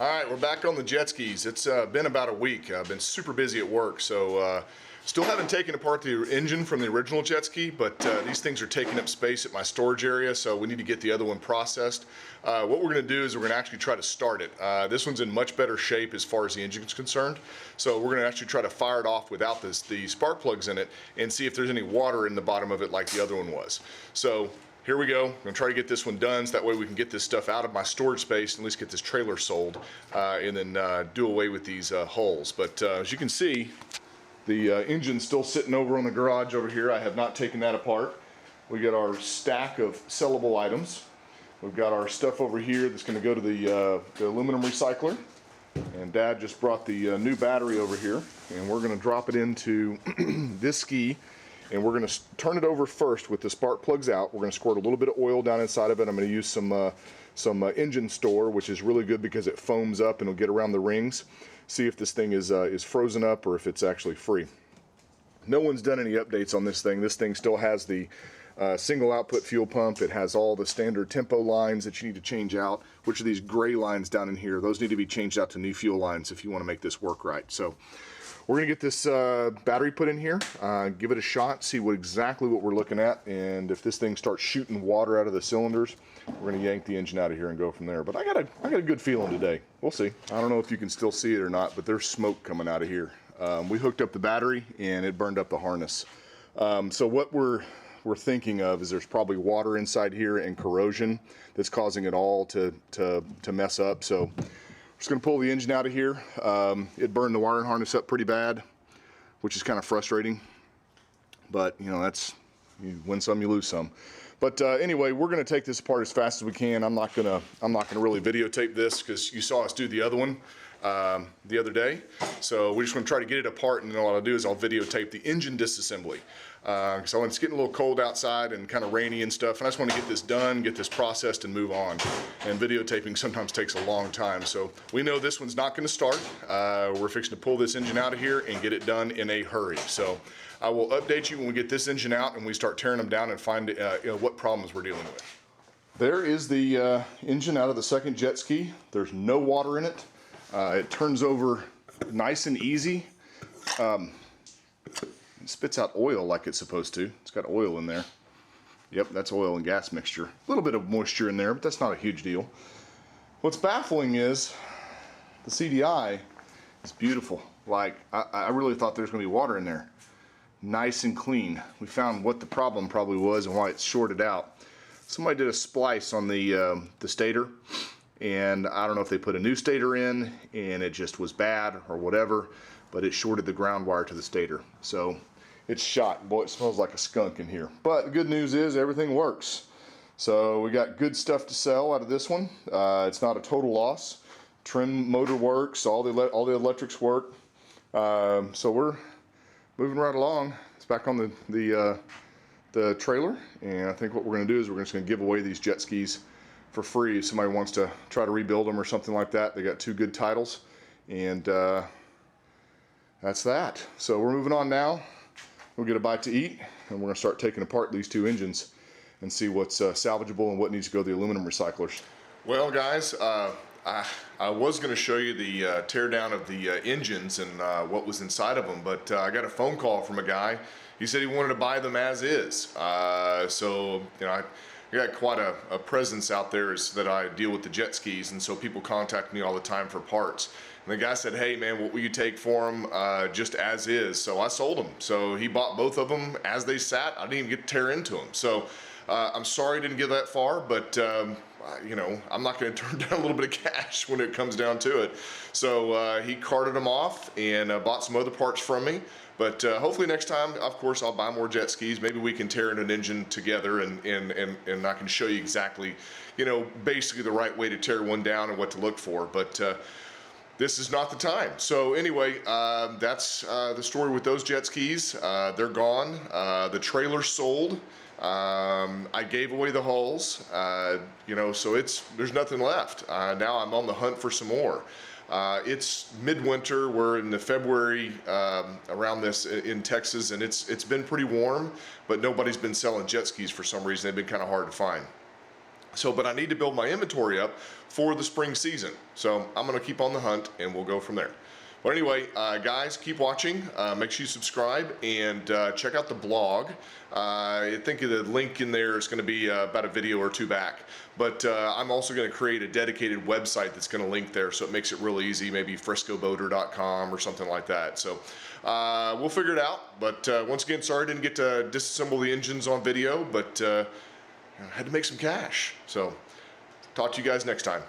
All right, we're back on the jet skis. It's been about a week. I've been super busy at work, so still haven't taken apart the engine from the original jet ski, but these things are taking up space at my storage area, so we need to get the other one processed. What we're going to do is we're going to actually try to start it. This one's in much better shape as far as the engine is concerned, so we're going to actually try to fire it off without the spark plugs in it and see if there's any water in the bottom of it like the other one was. So here we go. I'm gonna try to get this one done so that way we can get this stuff out of my storage space and at least get this trailer sold and then do away with these holes. But as you can see, the engine's still sitting over on the garage over here. I have not taken that apart. We got our stack of sellable items. We've got our stuff over here that's gonna go to the aluminum recycler. And Dad just brought the new battery over here, and we're gonna drop it into this ski. And we're going to turn it over first with the spark plugs out. We're going to squirt a little bit of oil down inside of it. I'm going to use some engine store, which is really good because it foams up and it'll get around the rings. See if this thing is frozen up or if it's actually free. No one's done any updates on this thing. This thing still has the single output fuel pump. It has all the standard tempo lines that you need to change out, which are these gray lines down in here. Those need to be changed out to new fuel lines if you want to make this work right. So we're going to get this battery put in here, give it a shot, see exactly what we're looking at, and if this thing starts shooting water out of the cylinders, we're going to yank the engine out of here and go from there. But I got a good feeling today. We'll see. I don't know if you can still see it or not, but there's smoke coming out of here. We hooked up the battery and it burned up the harness. So what we're thinking of is there's probably water inside here and corrosion that's causing it all to mess up. So just going to pull the engine out of here. It burned the wiring harness up pretty bad, which is kind of frustrating. But you know, that's, you win some, you lose some. But anyway, we're going to take this apart as fast as we can. I'm not gonna really videotape this because you saw us do the other one the other day. So we're just going to try to get it apart, and then what I'll do is I'll videotape the engine disassembly. So it's getting a little cold outside and kind of rainy and stuff, and I just want to get this done, get this processed, and move on. And videotaping sometimes takes a long time, so we know this one's not going to start. We're fixing to pull this engine out of here and get it done in a hurry. So I will update you when we get this engine out and we start tearing them down and find what problems we're dealing with. There is the engine out of the second jet ski. There's no water in it. It turns over nice and easy. It spits out oil like it's supposed to. It's got oil in there. Yep, that's oil and gas mixture. A little bit of moisture in there, but that's not a huge deal. What's baffling is the CDI is beautiful. Like, I really thought there was going to be water in there. Nice and clean. We found what the problem probably was and why it's shorted out. Somebody did a splice on the stator, and I don't know if they put a new stator in and it just was bad or whatever, but it shorted the ground wire to the stator. So it's shot. Boy, it smells like a skunk in here. But the good news is everything works. So we got good stuff to sell out of this one. It's not a total loss. Trim motor works. All the electrics work. So we're moving right along. It's back on the trailer, and I think what we're going to do is we're just going to give away these jet skis for free if somebody wants to try to rebuild them or something like that. They got two good titles, and that's that. So we're moving on now. We'll get a bite to eat, and we're going to start taking apart these two engines and see what's salvageable and what needs to go to the aluminum recyclers. Well, guys, I was going to show you the tear down of the engines and what was inside of them, but I got a phone call from a guy. He said he wanted to buy them as is. So, you know, I got quite a presence out there is that I deal with the jet skis, and so people contact me all the time for parts. And the guy said, hey man, what will you take for them just as is? So I sold them. So he bought both of them as they sat. I didn't even get to tear into them. So I'm sorry I didn't get that far, but you know, I'm not going to turn down a little bit of cash when it comes down to it. So he carted them off and bought some other parts from me. But hopefully next time, of course, I'll buy more jet skis. Maybe we can tear in an engine together, and I can show you exactly, you know, basically the right way to tear one down and what to look for. But this is not the time. So anyway, that's the story with those jet skis. They're gone. The trailer's sold. I gave away the hulls, you know, so there's nothing left. Now I'm on the hunt for some more. It's midwinter. We're in the February around this in Texas, and it's been pretty warm, but nobody's been selling jet skis for some reason. They've been kind of hard to find. So, but I need to build my inventory up for the spring season. So I'm going to keep on the hunt and we'll go from there. But anyway, guys, keep watching. Make sure you subscribe and check out the blog. I think the link in there is going to be about a video or two back. But I'm also going to create a dedicated website that's going to link there, so it makes it real easy, maybe friscoboater.com or something like that. So we'll figure it out. But once again, sorry I didn't get to disassemble the engines on video, but I had to make some cash. So talk to you guys next time.